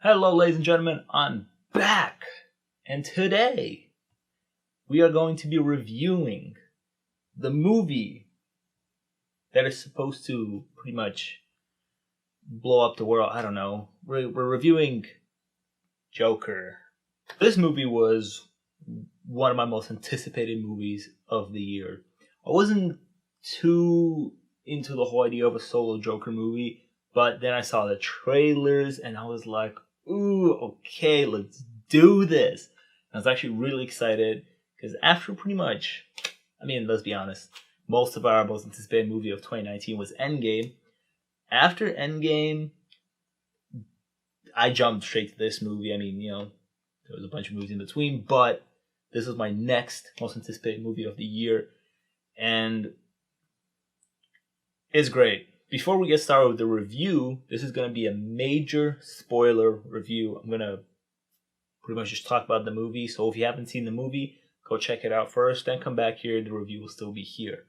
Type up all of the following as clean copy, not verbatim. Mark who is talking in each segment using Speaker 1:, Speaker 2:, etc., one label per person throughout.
Speaker 1: Hello, ladies and gentlemen, I'm back, and today we are going to be reviewing the movie that is supposed to pretty much blow up the world. I don't know. We're reviewing Joker. This movie was one of my most anticipated movies of the year. I wasn't too into the whole idea of a solo Joker movie, but then I saw the trailers and I was like, ooh, okay, let's do this. And I was actually really excited because after pretty much, let's be honest, most of our most anticipated movie of 2019 was Endgame. After Endgame, I jumped straight to this movie. There was a bunch of movies in between, but this was my next most anticipated movie of the year. And it's great. Before we get started with the review, this is going to be a major spoiler review. I'm going to pretty much just talk about the movie. So if you haven't seen the movie, go check it out first. Then come back here. The review will still be here.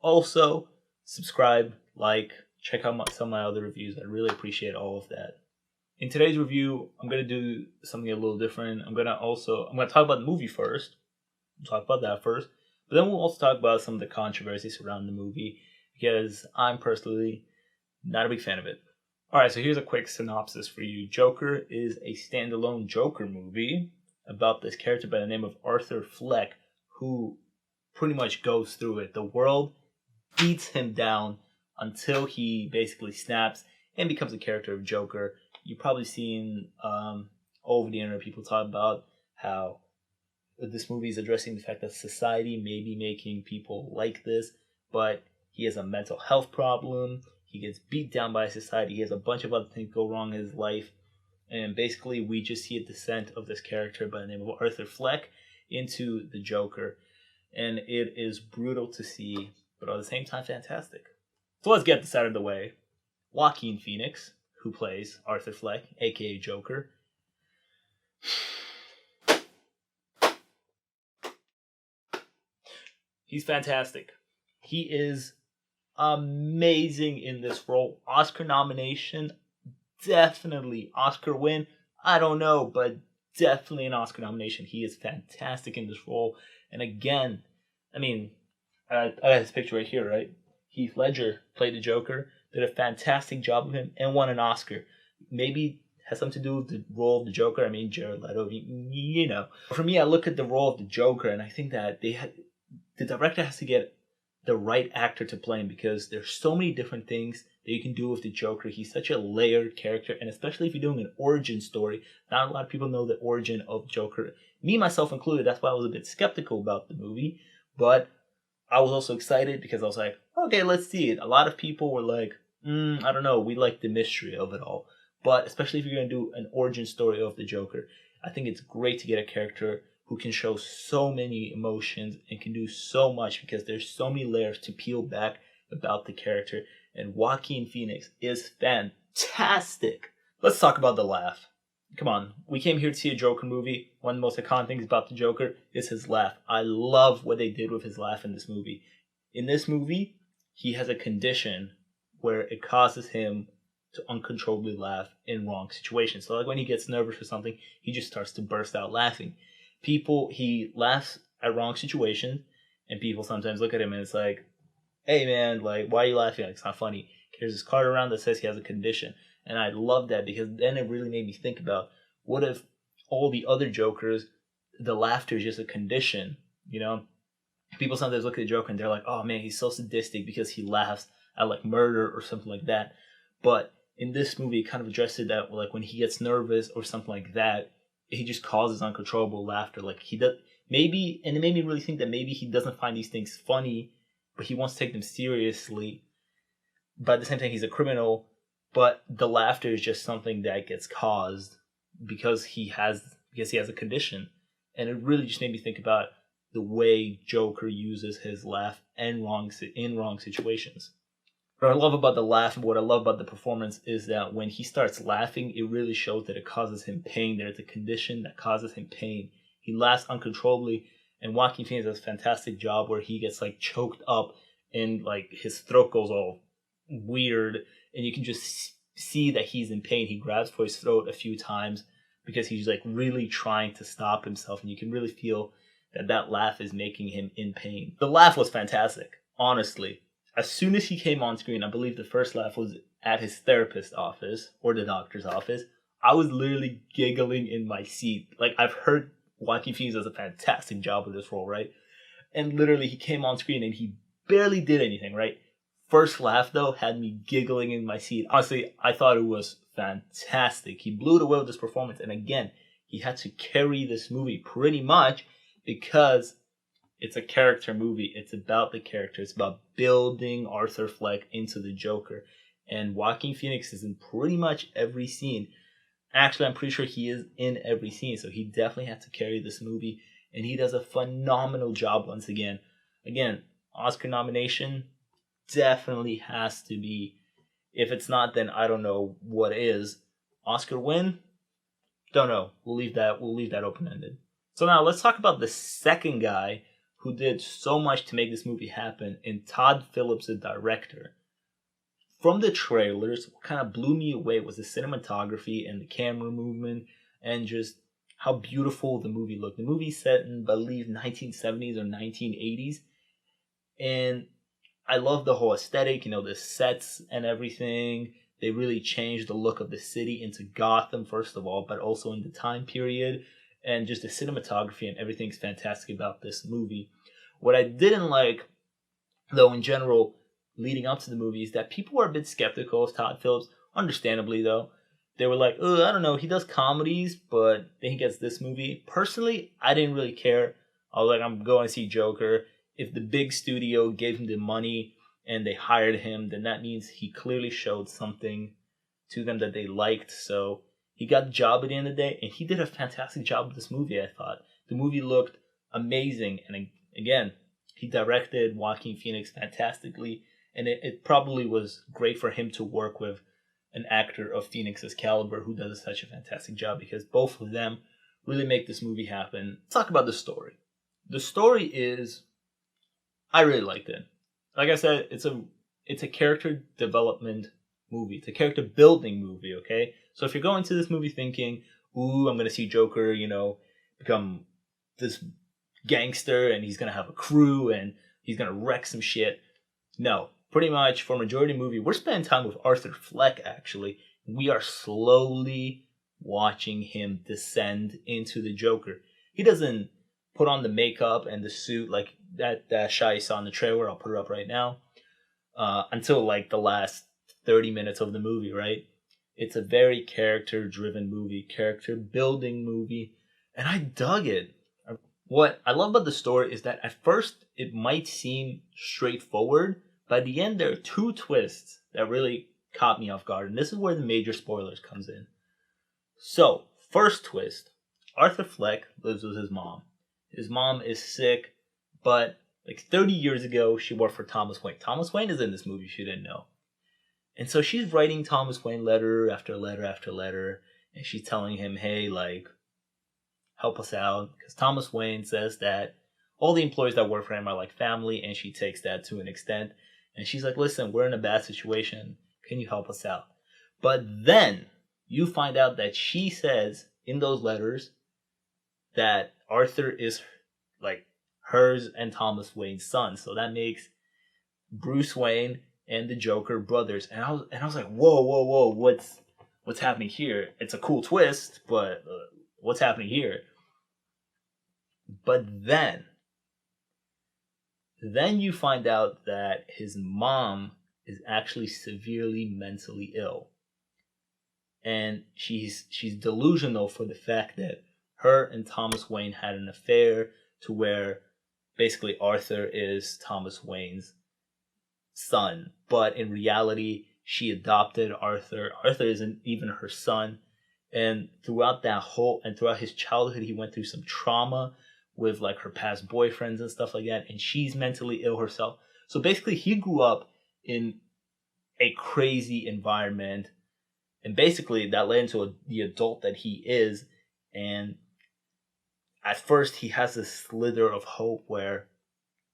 Speaker 1: Also, subscribe, like, check out some of my other reviews. I really appreciate all of that. In today's review, I'm going to do something a little different. I'm going to talk about the movie first. We'll talk about that first. But then we'll also talk about some of the controversies surrounding the movie, because I'm personally not a big fan of it. Alright, so here's a quick synopsis for you. Joker is a standalone Joker movie about this character by the name of Arthur Fleck, who pretty much goes through it. The world beats him down until he basically snaps and becomes a character of Joker. You've probably seen all over the internet people talk about how this movie is addressing the fact that society may be making people like this, but he has a mental health problem. He gets beat down by society. He has a bunch of other things go wrong in his life. And basically, we just see a descent of this character by the name of Arthur Fleck into the Joker. And it is brutal to see, but at the same time, fantastic. So let's get this out of the way. Joaquin Phoenix, who plays Arthur Fleck, aka Joker. He's fantastic. He is amazing in this role. Oscar nomination, definitely. Oscar win, I don't know, but definitely an Oscar nomination. He is fantastic in this role. And again, I got his picture right here, right? Heath Ledger played the Joker, did a fantastic job of him, and won an Oscar. Maybe has something to do with the role of the Joker. Jared Leto, you know. For me, I look at the role of the Joker, and I think that the director has to get the right actor to play him, because there's so many different things that you can do with the Joker. He's such a layered character, and especially if you're doing an origin story, not a lot of people know the origin of Joker. Me, myself included, that's why I was a bit skeptical about the movie, but I was also excited because I was like, okay, let's see it. A lot of people were like, I don't know, we like the mystery of it all. But especially if you're going to do an origin story of the Joker, I think it's great to get a character who can show so many emotions and can do so much, because there's so many layers to peel back about the character. And Joaquin Phoenix is fantastic. Let's talk about the laugh. Come on, we came here to see a Joker movie. One of the most iconic things about the Joker is his laugh. I love what they did with his laugh in this movie. In this movie, he has a condition where it causes him to uncontrollably laugh in wrong situations. So like when he gets nervous or something, he just starts to burst out laughing. He laughs at wrong situations, and people sometimes look at him and it's like, hey man, like, why are you laughing? Like, it's not funny. There's this card around that says he has a condition. And I love that, because then it really made me think about, what if all the other Jokers, the laughter is just a condition, you know? People sometimes look at the Joker and they're like, oh man, he's so sadistic because he laughs at like murder or something like that. But in this movie, it kind of addressed it that, like, when he gets nervous or something like that, he just causes uncontrollable laughter. Like, he does, maybe, and it made me really think that maybe he doesn't find these things funny, but he wants to take them seriously. But at the same time, he's a criminal, but the laughter is just something that gets caused because he has a condition. And it really just made me think about the way Joker uses his laugh in wrong situations. What I love about the laugh and what I love about the performance is that when he starts laughing, it really shows that it causes him pain. There's a condition that causes him pain. He laughs uncontrollably, and Joaquin Phoenix does a fantastic job where he gets like choked up and like his throat goes all weird, and you can just see that he's in pain. He grabs for his throat a few times because he's like really trying to stop himself, and you can really feel that laugh is making him in pain. The laugh was fantastic, honestly. As soon as he came on screen, I believe the first laugh was at his therapist's office or the doctor's office. I was literally giggling in my seat. Like, I've heard Joaquin Phoenix does a fantastic job with this role, right? And literally, he came on screen and he barely did anything, right? First laugh, though, had me giggling in my seat. Honestly, I thought it was fantastic. He blew it away with this performance. And again, he had to carry this movie pretty much because it's a character movie. It's about the character. It's about building Arthur Fleck into the Joker. And Joaquin Phoenix is in pretty much every scene. Actually, I'm pretty sure he is in every scene. So he definitely had to carry this movie. And he does a phenomenal job once again. Again, Oscar nomination definitely has to be. If it's not, then I don't know what is. Oscar win? Don't know. We'll leave that open-ended. So now let's talk about the second guy who did so much to make this movie happen, and Todd Phillips, the director. From the trailers, what kind of blew me away was the cinematography and the camera movement and just how beautiful the movie looked. The movie's set in, I believe, 1970s or 1980s. And I love the whole aesthetic, the sets and everything. They really changed the look of the city into Gotham, first of all, but also in the time period. And just the cinematography and everything's fantastic about this movie. What I didn't like, though, in general, leading up to the movie, is that people were a bit skeptical of Todd Phillips. Understandably, though. They were like, I don't know, he does comedies, but then he gets this movie. Personally, I didn't really care. I was like, I'm going to see Joker. If the big studio gave him the money and they hired him, then that means he clearly showed something to them that they liked. So he got the job at the end of the day, and he did a fantastic job with this movie, I thought. The movie looked amazing, and again, he directed Joaquin Phoenix fantastically, and it probably was great for him to work with an actor of Phoenix's caliber who does such a fantastic job, because both of them really make this movie happen. Let's talk about the story. The story is, I really liked it. Like I said, it's a character development movie. It's a character building movie, okay? So if you're going to this movie thinking, I'm going to see Joker, become this gangster and he's going to have a crew and he's going to wreck some shit. No. Pretty much, for majority of the movie, we're spending time with Arthur Fleck, actually. We are slowly watching him descend into the Joker. He doesn't put on the makeup and the suit like that shot you saw in the trailer. I'll put it up right now. Until like the last 30 minutes of the movie, right? It's a very character-driven movie, character-building movie, and I dug it. What I love about the story is that at first it might seem straightforward, but at the end there are two twists that really caught me off guard, and this is where the major spoilers comes in. So, first twist, Arthur Fleck lives with his mom. His mom is sick, but like 30 years ago, she worked for Thomas Wayne. Thomas Wayne is in this movie, if you didn't know. And so she's writing Thomas Wayne letter after letter after letter, and she's telling him, hey, like, help us out. Because Thomas Wayne says that all the employees that work for him are like family, and she takes that to an extent. And she's like, listen, we're in a bad situation. Can you help us out? But then you find out that she says in those letters that Arthur is like hers and Thomas Wayne's son. So that makes Bruce Wayne and the Joker brothers. And I was like, whoa, what's happening here? It's a cool twist, but what's happening here? But then you find out that his mom is actually severely mentally ill. And she's delusional for the fact that her and Thomas Wayne had an affair, to where basically Arthur is Thomas Wayne's son. But in reality, she adopted Arthur. Arthur isn't even her son. And throughout his childhood, he went through some trauma with like her past boyfriends and stuff like that. And she's mentally ill herself. So basically, he grew up in a crazy environment. And basically, that led into the adult that he is. And at first, he has this slither of hope where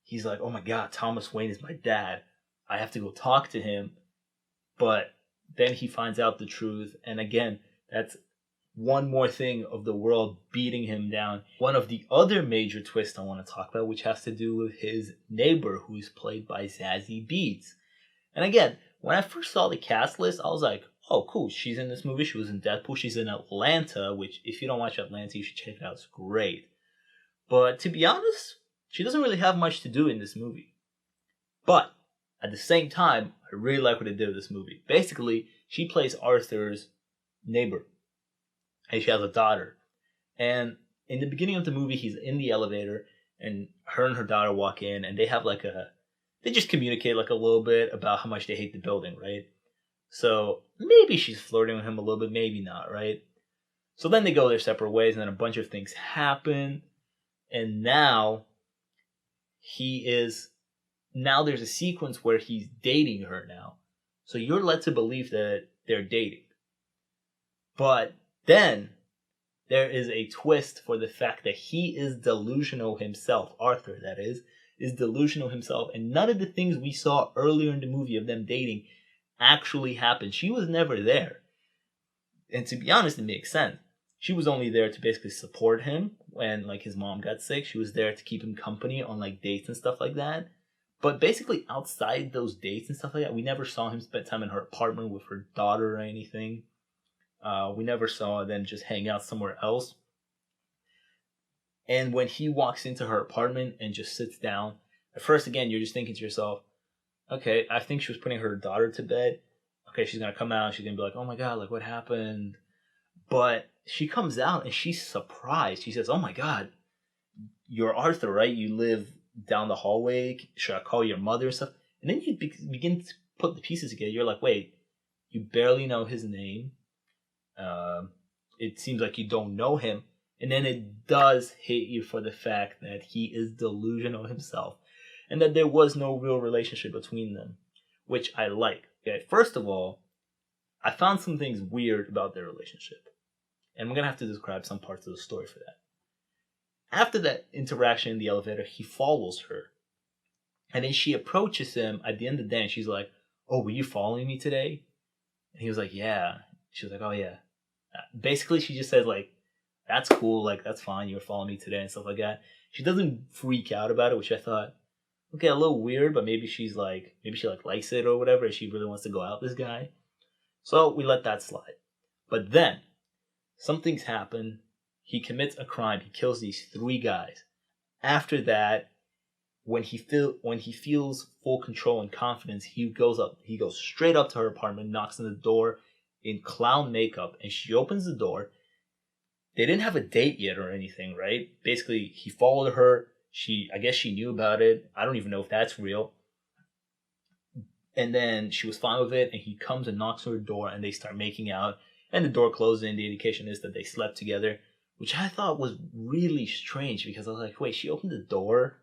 Speaker 1: he's like, oh my God, Thomas Wayne is my dad. I have to go talk to him. But then he finds out the truth. And again, that's one more thing of the world beating him down. One of the other major twists I want to talk about, which has to do with his neighbor, who is played by Zazie Beetz. And again, when I first saw the cast list, I was like, oh, cool, she's in this movie. She was in Deadpool. She's in Atlanta, which, if you don't watch Atlanta, you should check it out. It's great. But to be honest, she doesn't really have much to do in this movie. But at the same time, I really like what they did with this movie. Basically, she plays Arthur's neighbor. And she has a daughter. And in the beginning of the movie, he's in the elevator, and her daughter walk in, and they have they just communicate like a little bit about how much they hate the building, right? So maybe she's flirting with him a little bit, maybe not, right? So then they go their separate ways, and then a bunch of things happen, and now there's a sequence where he's dating her now. So you're led to believe that they're dating. But then there is a twist for the fact that he is delusional himself. Arthur, that is delusional himself. And none of the things we saw earlier in the movie of them dating actually happened. She was never there. And to be honest, it makes sense. She was only there to basically support him when his mom got sick. She was there to keep him company on dates and stuff like that. But basically outside those dates and stuff like that, we never saw him spend time in her apartment with her daughter or anything. We never saw them just hang out somewhere else. And when he walks into her apartment and just sits down, at first, again, you're just thinking to yourself, okay, I think she was putting her daughter to bed. Okay, she's going to come out and she's going to be like, oh my God, what happened? But she comes out and she's surprised. She says, oh my God, you're Arthur, right? You live down the hallway. Should I call your mother and stuff? And then you begin to put the pieces together. You're like, wait, you barely know his name. It seems like you don't know him. And then it does hit you for the fact that he is delusional himself and that there was no real relationship between them, which I like. Okay, first of all, I found some things weird about their relationship. And we're going to have to describe some parts of the story for that. After that interaction in the elevator, he follows her. And then she approaches him at the end of the day and she's like, oh, were you following me today? And he was like, yeah. She was like, oh, yeah. Basically, she just says, that's cool, that's fine, you were following me today and stuff like that. She doesn't freak out about it, which I thought, okay, a little weird, but maybe she's maybe she likes it or whatever, and she really wants to go out with this guy. So we let that slide. But then, something's happened. He commits a crime. He kills these 3 guys. After that, when he feels full control and confidence, he goes straight up to her apartment, knocks on the door in clown makeup, and she opens the door. They didn't have a date yet or anything, right? Basically, he followed her. I guess she knew about it. I don't even know if that's real. And then she was fine with it, and he comes and knocks on her door, and they start making out, and the door closes, and the indication is that they slept together, which I thought was really strange, because I was like, wait, she opened the door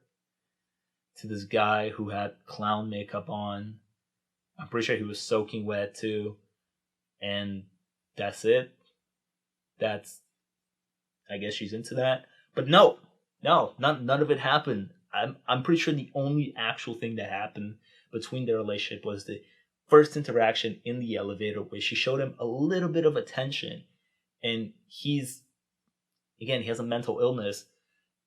Speaker 1: to this guy who had clown makeup on. I'm pretty sure he was soaking wet, too. And that's it. I guess she's into that. But no, none of it happened. I'm pretty sure the only actual thing that happened between their relationship was the first interaction in the elevator, where she showed him a little bit of attention. And he has a mental illness,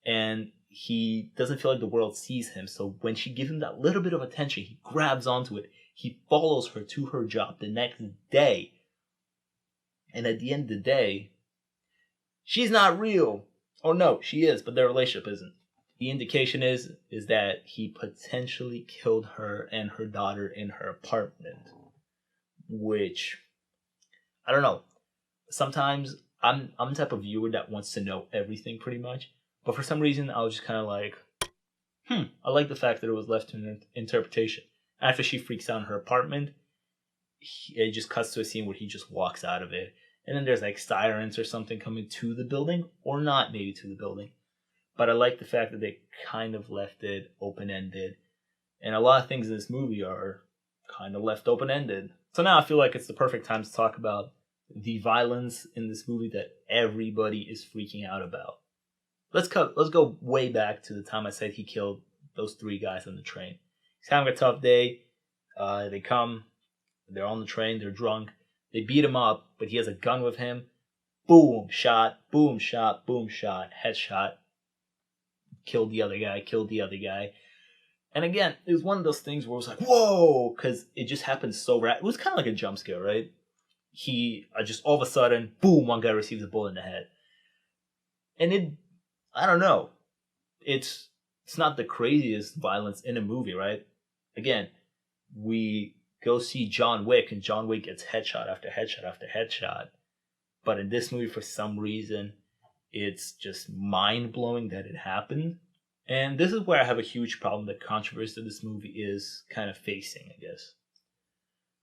Speaker 1: and he doesn't feel like the world sees him. So when she gives him that little bit of attention, he grabs onto it. He follows her to her job the next day. And at the end of the day, she's not real. Or no, she is, but their relationship isn't. The indication is that he potentially killed her and her daughter in her apartment. Which, I don't know. Sometimes I'm the type of viewer that wants to know everything pretty much. But for some reason, I was just kind of like, I like the fact that it was left to an interpretation. After she freaks out in her apartment, it just cuts to a scene where he just walks out of it. And then there's sirens or something coming to the building, or not maybe to the building. But I like the fact that they kind of left it open-ended. And a lot of things in this movie are kind of left open-ended. So now I feel like it's the perfect time to talk about the violence in this movie that everybody is freaking out about. Let's go way back to the time I said he killed those 3 guys on the train. He's having a tough day. They come. They're on the train, they're drunk. They beat him up, but he has a gun with him. Boom, shot, boom, shot, boom, shot, headshot. Killed the other guy, killed the other guy. And again, it was one of those things where it was like, whoa, because it just happened so rapid. It was kind of like a jump scare, right? He just all of a sudden, boom, one guy receives a bullet in the head. And I don't know. It's not the craziest violence in a movie, right? Again, we go see John Wick, and John Wick gets headshot after headshot after headshot. But in this movie, for some reason, it's just mind-blowing that it happened. And this is where I have a huge problem that controversy of this movie is kind of facing, I guess.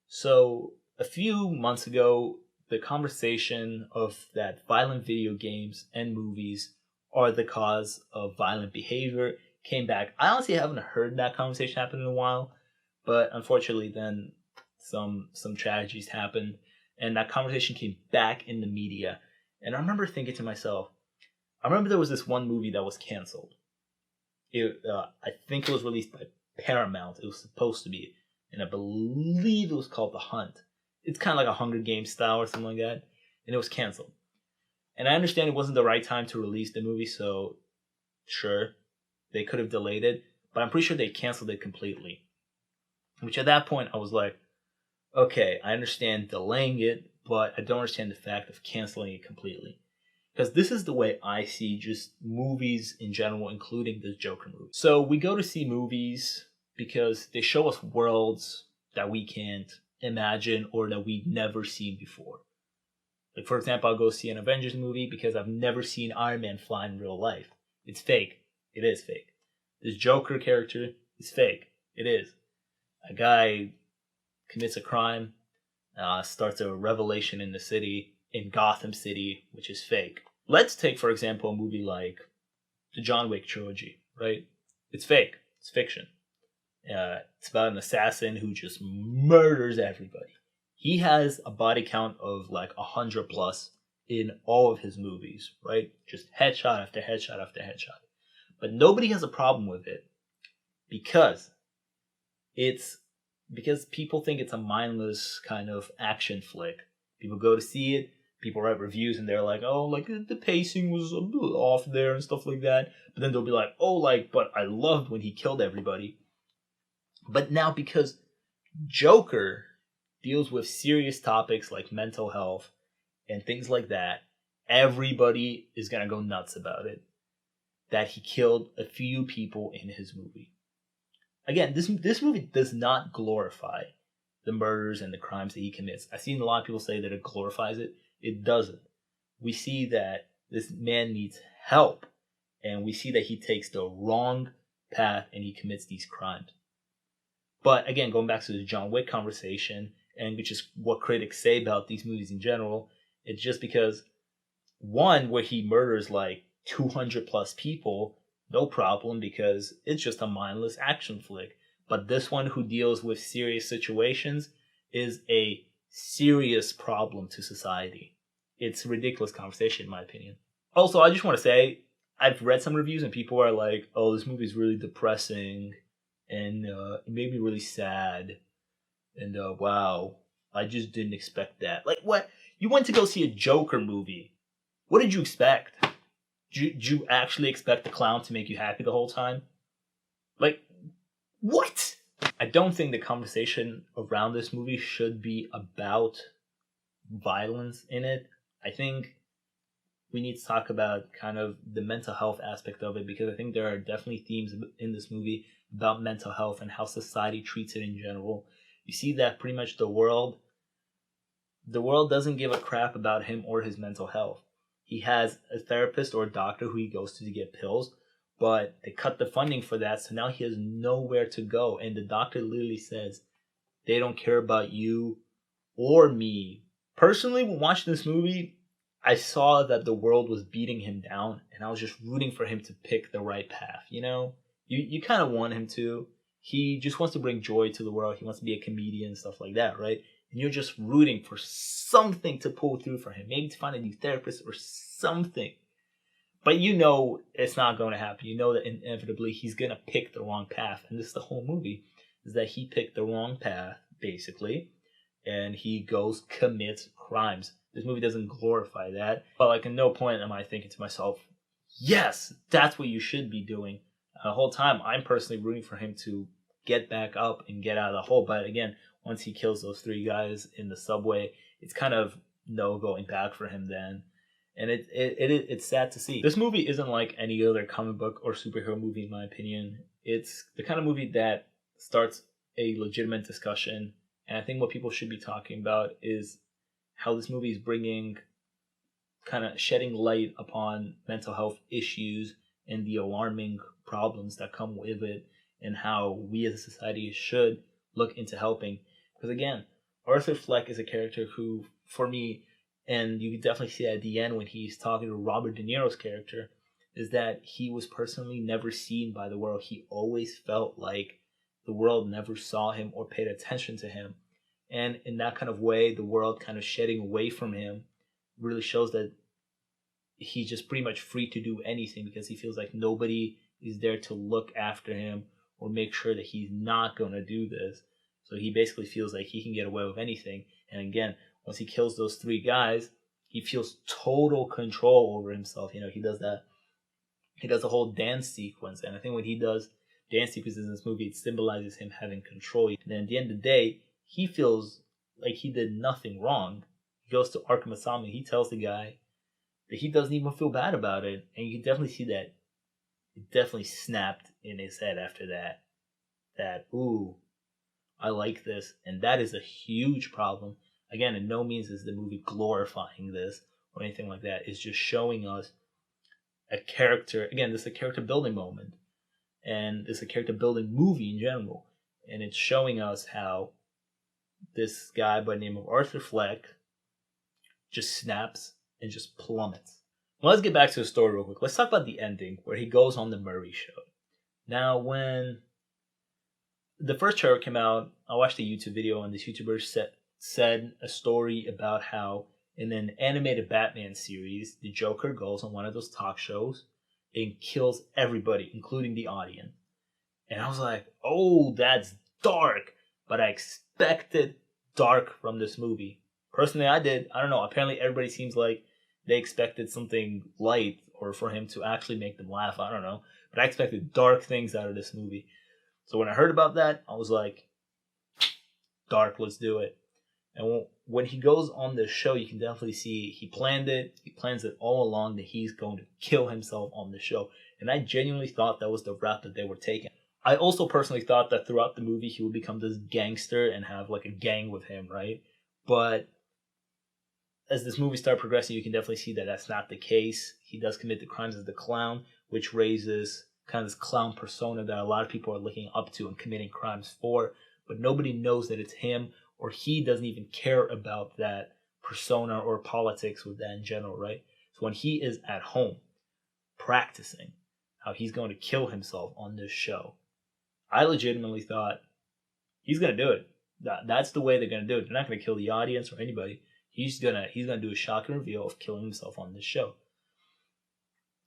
Speaker 1: So, a few months ago, the conversation of that violent video games and movies are the cause of violent behavior came back. I honestly haven't heard that conversation happen in a while, but unfortunately then some tragedies happened, and that conversation came back in the media. And I remember thinking to myself, I remember there was this one movie that was canceled. I think it was released by Paramount. It was supposed to be, and I believe it was called The Hunt. It's kind of like a Hunger Games style or something like that, and it was canceled. And I understand it wasn't the right time to release the movie, so sure, they could have delayed it, but I'm pretty sure they canceled it completely. Which at that point I was like, okay, I understand delaying it, but I don't understand the fact of canceling it completely. Because this is the way I see just movies in general, including this Joker movie. So we go to see movies because they show us worlds that we can't imagine or that we've never seen before. Like, for example, I'll go see an Avengers movie because I've never seen Iron Man fly in real life. It's fake. It is fake. This Joker character is fake. It is. A guy commits a crime, starts a revelation in the city, in Gotham City, which is fake. Let's take, for example, a movie like the John Wick trilogy, right? It's fake. It's fiction. It's about an assassin who just murders everybody. He has a body count of like 100 plus in all of his movies, right? Just headshot after headshot after headshot. But nobody has a problem with it because people think it's a mindless kind of action flick. People go to see it, people write reviews, and they're like, oh, like the pacing was a little off there and stuff like that. But then they'll be like, oh, like, but I loved when he killed everybody. But now because Joker deals with serious topics like mental health and things like that, everybody is going to go nuts about it. That he killed a few people in his movie. Again, this movie does not glorify the murders and the crimes that he commits. I've seen a lot of people say that it glorifies it. It doesn't. We see that this man needs help, and we see that he takes the wrong path and he commits these crimes. But again, going back to the John Wick conversation, and which is what critics say about these movies in general, it's just because one, where he murders like 200 plus people, no problem, because it's just a mindless action flick. But this one, who deals with serious situations, is a serious problem to society. It's a ridiculous conversation, in my opinion. Also, I just want to say, I've read some reviews and people are like, oh, this movie is really depressing, and it made me really sad, and wow, I just didn't expect that. Like, what? You went to go see a Joker movie. What did you expect? Did you actually expect the clown to make you happy the whole time? Like, what? I don't think the conversation around this movie should be about violence in it. I think we need to talk about kind of the mental health aspect of it, because I think there are definitely themes in this movie about mental health and how society treats it in general. You see that pretty much the world doesn't give a crap about him or his mental health. He has a therapist or a doctor who he goes to get pills, but they cut the funding for that, so now he has nowhere to go. And the doctor literally says, they don't care about you or me. Personally, when watching this movie, I saw that the world was beating him down, and I was just rooting for him to pick the right path, you know? You kind of want him to. He just wants to bring joy to the world. He wants to be a comedian and stuff like that, right? And you're just rooting for something to pull through for him. Maybe to find a new therapist or something. But you know it's not going to happen. You know that inevitably he's going to pick the wrong path. And this is the whole movie, is that he picked the wrong path, basically. and he goes commits crimes. This movie doesn't glorify that, but like, at no point am I thinking to myself, yes, that's what you should be doing. The whole time, I'm personally rooting for him to get back up and get out of the hole. But again, once he kills those three guys in the subway, it's kind of no going back for him then. And it's sad to see. This movie isn't like any other comic book or superhero movie, in my opinion. It's the kind of movie that starts a legitimate discussion. And I think what people should be talking about is how this movie is bringing, kind of shedding light upon mental health issues and the alarming problems that come with it, and how we as a society should look into helping. Because again, Arthur Fleck is a character who, for me, and you can definitely see at the end when he's talking to Robert De Niro's character, is that he was personally never seen by the world. He always felt like the world never saw him or paid attention to him. And in that kind of way, the world kind of shedding away from him really shows that he's just pretty much free to do anything, because he feels like nobody is there to look after him or make sure that he's not going to do this. So he basically feels like he can get away with anything. And again, once he kills those three guys, he feels total control over himself. You know, he does a whole dance sequence. And I think when he does dance sequences in this movie, it symbolizes him having control. And then at the end of the day, he feels like he did nothing wrong. He goes to Arkham Asylum and he tells the guy that he doesn't even feel bad about it. And you can definitely see that it definitely snapped in his head after that. That, ooh, I like this. And that is a huge problem. Again, in no means is the movie glorifying this or anything like that. It's just showing us a character. Again, this is a character building moment. And it's a character building movie in general. And it's showing us how this guy by the name of Arthur Fleck just snaps and just plummets. Well, let's get back to the story real quick. Let's talk about the ending where he goes on the Murray Show. Now, when the first trailer came out, I watched a YouTube video and this YouTuber said a story about how in an animated Batman series, the Joker goes on one of those talk shows and kills everybody, including the audience. And I was like, oh, that's dark. But I expected dark from this movie. Personally, I did. I don't know. Apparently, everybody seems like they expected something light or for him to actually make them laugh. I don't know. But I expected dark things out of this movie. So when I heard about that, I was like, dark, let's do it. And when he goes on this show, you can definitely see he planned it. He plans it all along that he's going to kill himself on the show. And I genuinely thought that was the route that they were taking. I also personally thought that throughout the movie he would become this gangster and have like a gang with him, right? But as this movie started progressing, you can definitely see that that's not the case. He does commit the crimes as the clown, which raises kind of this clown persona that a lot of people are looking up to and committing crimes for. But nobody knows that it's him, or he doesn't even care about that persona or politics with that in general, right? So when he is at home practicing how he's going to kill himself on this show, I legitimately thought he's going to do it. That's the way they're going to do it. They're not going to kill the audience or anybody. He's gonna do a shocking reveal of killing himself on this show.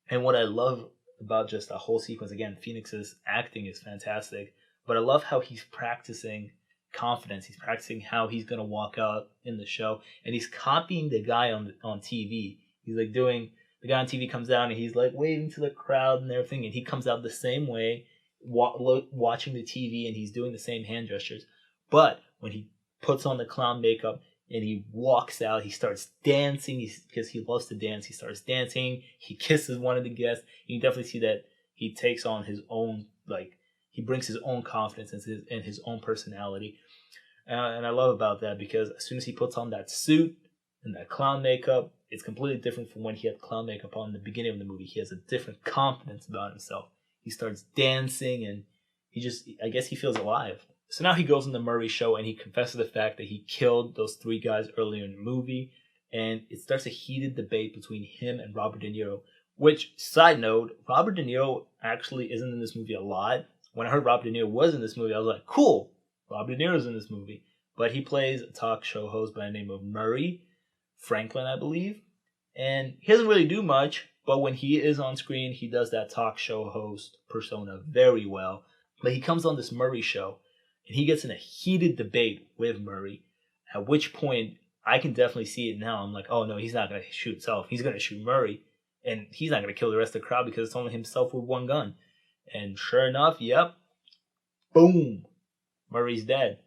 Speaker 1: And what I love about just the whole sequence, again, Phoenix's acting is fantastic, but I love how he's practicing confidence. He's practicing how he's gonna walk out in the show, and he's copying the guy on TV. He's like doing, the guy on TV comes out and he's like waving to the crowd and everything, and he comes out the same way, watching the TV, and he's doing the same hand gestures. But when he puts on the clown makeup and he walks out, he starts dancing because he loves to dance. He starts dancing. He kisses one of the guests. You can definitely see that he takes on his own, like, he brings his own confidence and his own personality. And I love about that because as soon as he puts on that suit and that clown makeup, it's completely different from when he had clown makeup on in the beginning of the movie. He has a different confidence about himself. He starts dancing and I guess he feels alive. So now he goes on the Murray Show and he confesses the fact that he killed those three guys earlier in the movie. And it starts a heated debate between him and Robert De Niro. Which, side note, Robert De Niro actually isn't in this movie a lot. When I heard Robert De Niro was in this movie, I was like, cool, Robert De Niro's in this movie. But he plays a talk show host by the name of Murray Franklin, I believe. And he doesn't really do much, but when he is on screen, he does that talk show host persona very well. But he comes on this Murray Show, and he gets in a heated debate with Murray At which point, I can definitely see it now. I'm like, oh no, he's not going to shoot himself. He's going to shoot Murray. And he's not going to kill the rest of the crowd because it's only himself with one gun. And sure enough, yep, boom, Murray's dead.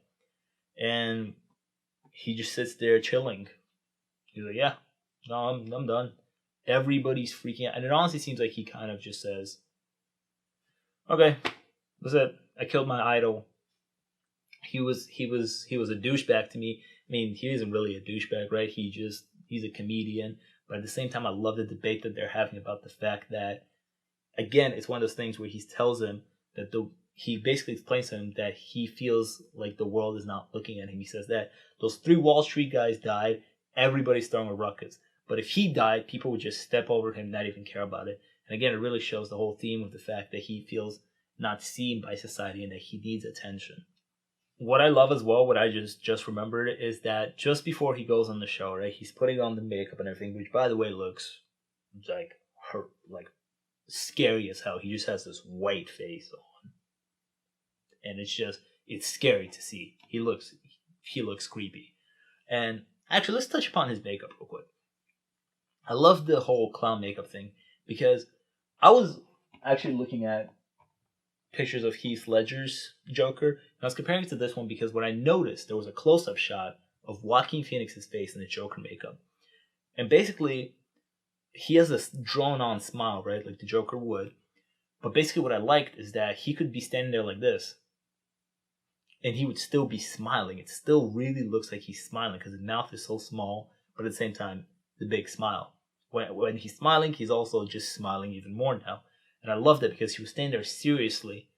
Speaker 1: And he just sits there chilling. He's like, yeah, no, I'm done. Everybody's freaking out. And it honestly seems like he kind of just says, okay, that's it. I killed my idol. He was a douchebag to me. I mean, he isn't really a douchebag, right? He's a comedian. But at the same time, I love the debate that they're having about the fact that, again, it's one of those things where he tells him that he basically explains to him that he feels like the world is not looking at him. He says that those 3 Wall Street guys died, everybody's throwing a ruckus. But if he died, people would just step over him, not even care about it. And again, it really shows the whole theme of the fact that he feels not seen by society and that he needs attention. What I love as well, what I just remembered, is that just before he goes on the show, right, he's putting on the makeup and everything, which by the way looks like scary as hell. He just has this white face on, and it's scary to see. He looks creepy. And actually, let's touch upon his makeup real quick. I love the whole clown makeup thing because I was actually looking at pictures of Heath Ledger's Joker, and I was comparing it to this one because when I noticed there was a close-up shot of Joaquin Phoenix's face in the Joker makeup, and basically he has this drawn-on smile, right, like the Joker would. But basically, what I liked is that he could be standing there like this, and he would still be smiling. It still really looks like he's smiling because his mouth is so small, but at the same time, the big smile. When he's smiling, he's also just smiling even more now. And I loved it because he was standing there seriously.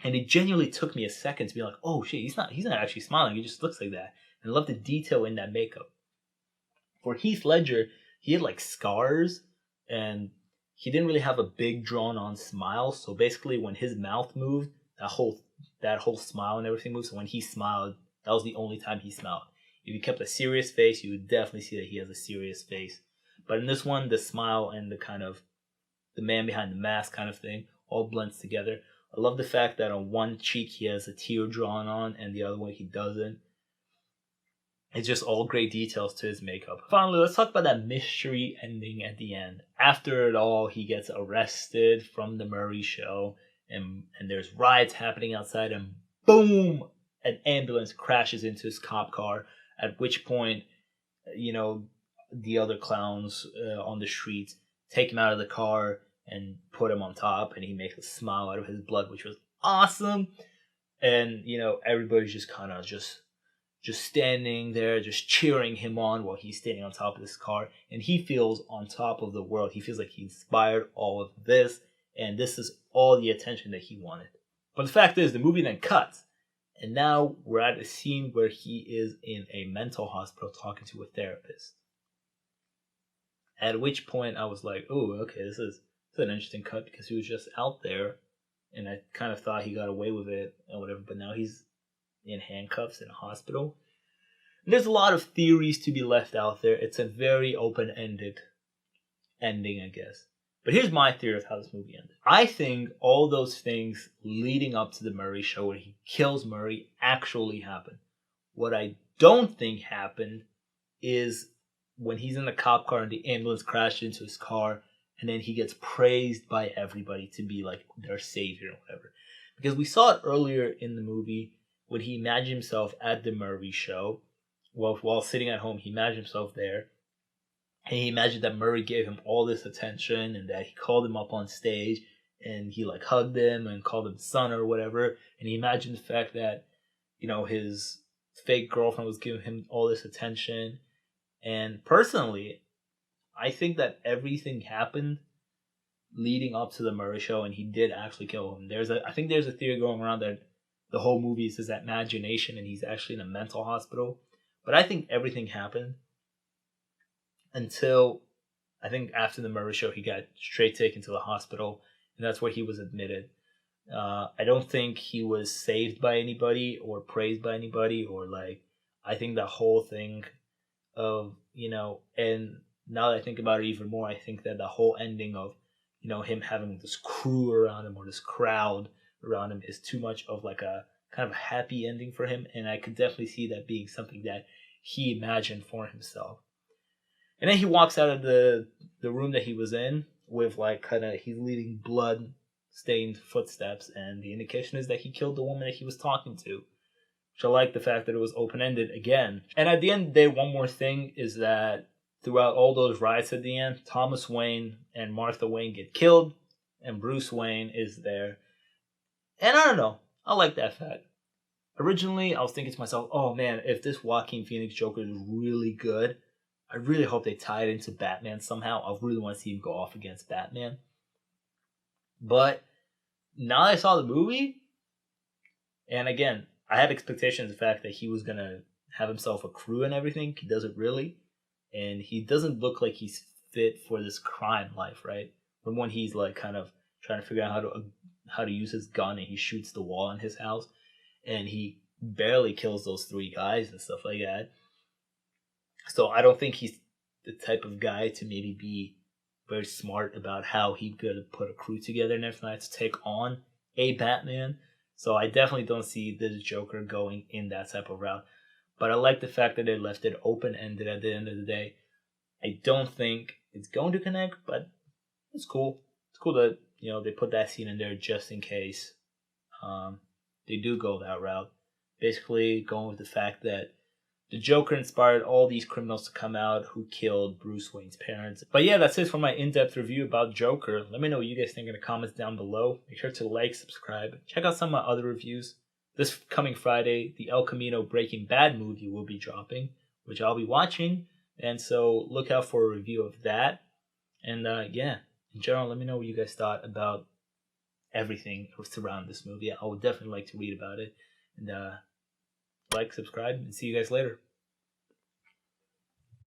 Speaker 1: And it genuinely took me a second to be like, oh shit, he's not actually smiling. He just looks like that. And I love the detail in that makeup. For Heath Ledger, he had like scars and he didn't really have a big drawn on smile. So basically when his mouth moved, that whole smile and everything moved. So when he smiled, that was the only time he smiled. If you kept a serious face, you would definitely see that he has a serious face. But in this one, the smile and the kind of the man behind the mask kind of thing all blends together. I love the fact that on one cheek he has a tear drawn on and the other one he doesn't. It's just all great details to his makeup. Finally, let's talk about that mystery ending at the end. After it all, he gets arrested from the Murray show and there's riots happening outside and boom, an ambulance crashes into his cop car, at which point, the other clowns on the streets take him out of the car and put him on top, and he makes a smile out of his blood, which was awesome. And everybody's just kind of just standing there, just cheering him on while he's standing on top of this car, and he feels on top of the world. He feels like he inspired all of this, and this is all the attention that he wanted. But the fact is, the movie then cuts, and now we're at a scene where he is in a mental hospital talking to a therapist. At which point I was like, oh, okay, this is an interesting cut because he was just out there and I kind of thought he got away with it and whatever, but now he's in handcuffs in a hospital. And there's a lot of theories to be left out there. It's a very open-ended ending, I guess. But here's my theory of how this movie ended. I think all those things leading up to the Murray show where he kills Murray actually happened. What I don't think happened is when he's in the cop car and the ambulance crashed into his car and then he gets praised by everybody to be like their savior or whatever. Because we saw it earlier in the movie when he imagined himself at the Murray show. While sitting at home, he imagined himself there. And he imagined that Murray gave him all this attention and that he called him up on stage and he like hugged him and called him son or whatever. And he imagined the fact that, his fake girlfriend was giving him all this attention. And personally, I think that everything happened leading up to the Murray show and he did actually kill him. I think there's a theory going around that the whole movie is his imagination and he's actually in a mental hospital. But I think everything happened until I think after the Murray show, he got straight taken to the hospital, and that's where he was admitted. I don't think he was saved by anybody or praised by anybody, or I think the whole thing of, and now that I think about it even more, I think that the whole ending of, him having this crew around him or this crowd around him is too much of a kind of a happy ending for him, and I could definitely see that being something that he imagined for himself. And then he walks out of the room that he was in with like kind of he's leaving blood stained footsteps, and the indication is that he killed the woman that he was talking to. Which I like the fact that it was open ended again. And at the end of the day, one more thing is that throughout all those riots at the end, Thomas Wayne and Martha Wayne get killed, and Bruce Wayne is there. And I don't know, I like that fact. Originally, I was thinking to myself, oh man, if this Joaquin Phoenix Joker is really good, I really hope they tie it into Batman somehow. I really want to see him go off against Batman. But now that I saw the movie, and again, I had expectations of the fact that he was going to have himself a crew and everything. He doesn't really. And he doesn't look like he's fit for this crime life, right? From when he's like kind of trying to figure out how to use his gun and he shoots the wall in his house. And he barely kills those 3 guys and stuff like that. So I don't think he's the type of guy to maybe be very smart about how he could put a crew together and everything to take on a Batman. So I definitely don't see this Joker going in that type of route. But I like the fact that they left it open-ended at the end of the day. I don't think it's going to connect, but it's cool. It's cool that, they put that scene in there just in case they do go that route. Basically going with the fact that the Joker inspired all these criminals to come out who killed Bruce Wayne's parents. But yeah, that's it for my in-depth review about Joker. Let me know what you guys think in the comments down below. Make sure to like, subscribe. Check out some of my other reviews. This coming Friday, the El Camino Breaking Bad movie will be dropping, which I'll be watching. And so look out for a review of that. And yeah, in general, let me know what you guys thought about everything surrounding this movie. I would definitely like to read about it. And like, subscribe, and see you guys later.